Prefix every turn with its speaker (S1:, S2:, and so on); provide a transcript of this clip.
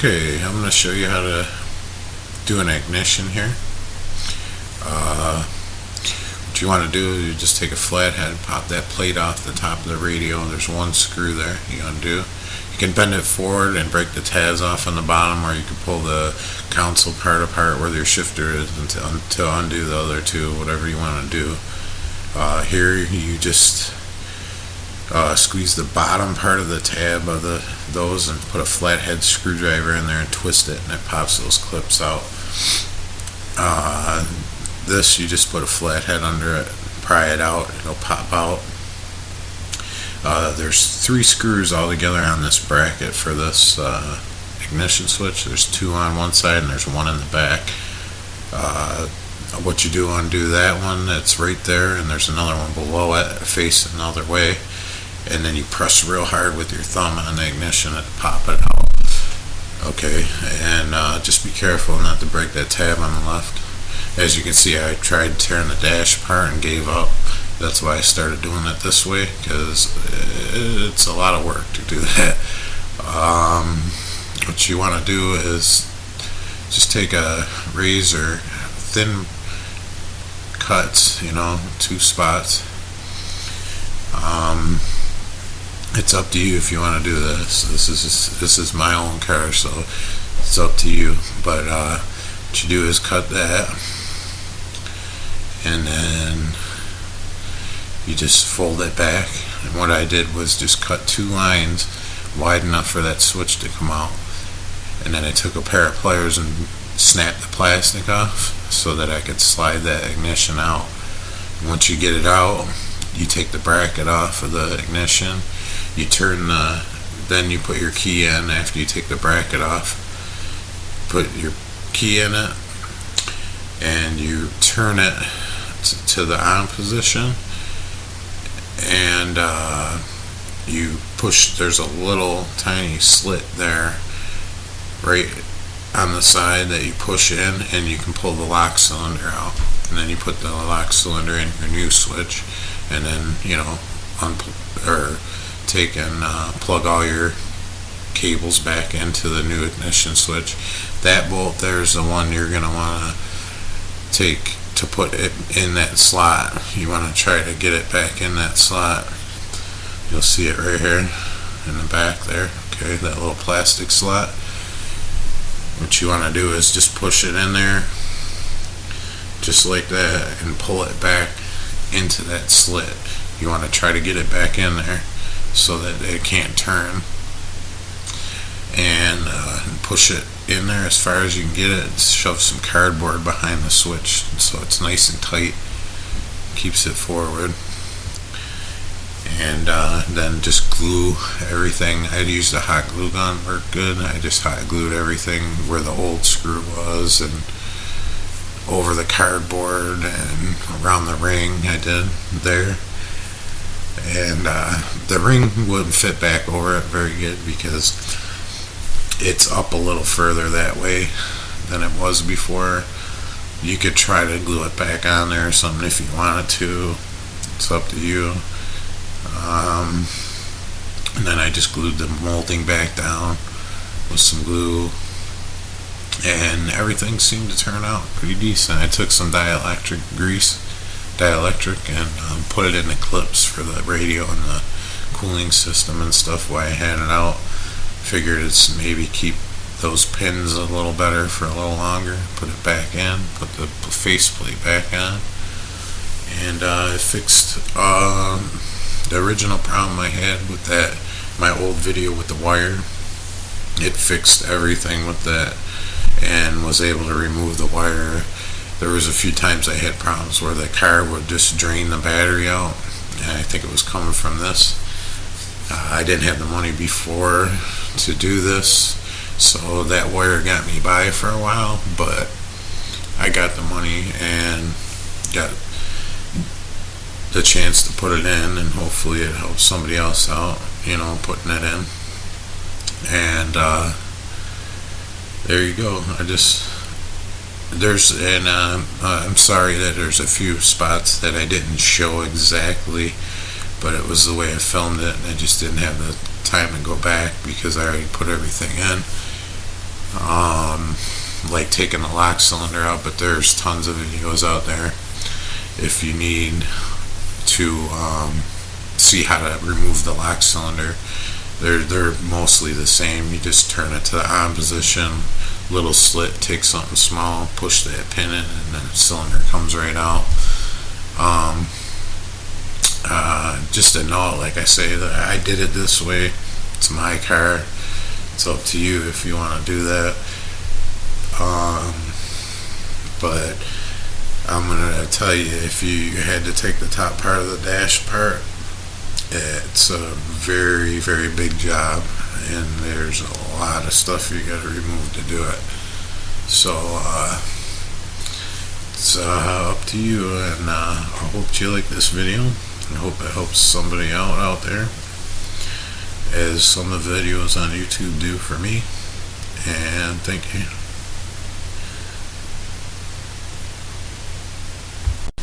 S1: Okay, I'm going to show you how to do an ignition here. What you want to do is you just take a flathead, pop that plate off the top of the radio. There's one screw there you undo. You can bend it forward and break the tabs off on the bottom, or you can pull the console part apart where your shifter is to undo the other two, whatever you want to do. Here you just squeeze the bottom part of the tab of those and put a flathead screwdriver in there and twist it, and it pops those clips out. This, you just put a flathead under it, pry it out, it'll pop out. There's 3 screws all together on this bracket for this ignition switch. There's 2 on one side and there's 1 in the back. What you do, undo that one that's right there, and there's another one below it facing another way, and then you press real hard with your thumb on the ignition and pop it out. Okay, and just be careful not to break that tab on the left. As you can see, I tried tearing the dash apart and gave up. That's why I started doing it this way, because it's a lot of work to do that. What you want to do is just take a razor, thin cuts, 2 spots. It's up to you if you want to do this. This is my own car, so it's up to you. But what you do is cut that, and then you just fold it back. And what I did was just cut 2 lines wide enough for that switch to come out, and then I took a pair of pliers and snapped the plastic off so that I could slide that ignition out. And once you get it out, you take the bracket off of the ignition. You turn then you put your key in after you take the bracket off. Put your key in it, and you turn it to the on position, and you push. There's a little tiny slit there right on the side that you push in, and you can pull the lock cylinder out, and then you put the lock cylinder in your new switch, and then take and plug all your cables back into the new ignition switch. That bolt there is the one you're going to want to take to put it in that slot. You want to try to get it back in that slot. You'll see it right here in the back there. Okay, that little plastic slot. What you want to do is just push it in there just like that and pull it back into that slit. You want to try to get it back in there so that it can't turn, and push it in there as far as you can get it. Shove some cardboard behind the switch so it's nice and tight, keeps it forward, and then just glue everything. I'd used a hot glue gun, worked good. I just hot glued everything where the old screw was, and over the cardboard and around the ring I did there. And the ring wouldn't fit back over it very good because it's up a little further that way than it was before. You could try to glue it back on there or something if you wanted to. It's up to you. And then I just glued the molding back down with some glue, and everything seemed to turn out pretty decent. I took some dielectric and put it in the clips for the radio and the cooling system and stuff while I had it out. Figured it's maybe keep those pins a little better for a little longer. Put it back in, put the faceplate back on, and it fixed the original problem I had with that, my old video with the wire. It fixed everything with that and was able to remove the wire. There was a few times I had problems where the car would just drain the battery out, and I think it was coming from this. I didn't have the money before to do this, so that wire got me by for a while, but I got the money and got the chance to put it in, and hopefully it helps somebody else out, putting it in. And there you go. I'm sorry that there's a few spots that I didn't show exactly, but it was the way I filmed it, and I just didn't have the time to go back because I already put everything in. like taking the lock cylinder out, but there's tons of videos out there if you need to see how to remove the lock cylinder. They're mostly the same. You just turn it to the on position, little slit, take something small, push that pin in, and the cylinder comes right out. Just a note, like I say, that I did it this way. It's my car. It's up to you if you want to do that. But I'm gonna tell you, if you had to take the top part of the dash apart, it's a very, very big job, and there's a lot of stuff you got to remove to do it. So it's up to you, and I hope you like this video. I hope it helps somebody out there, as some of the videos on YouTube do for me. And thank you.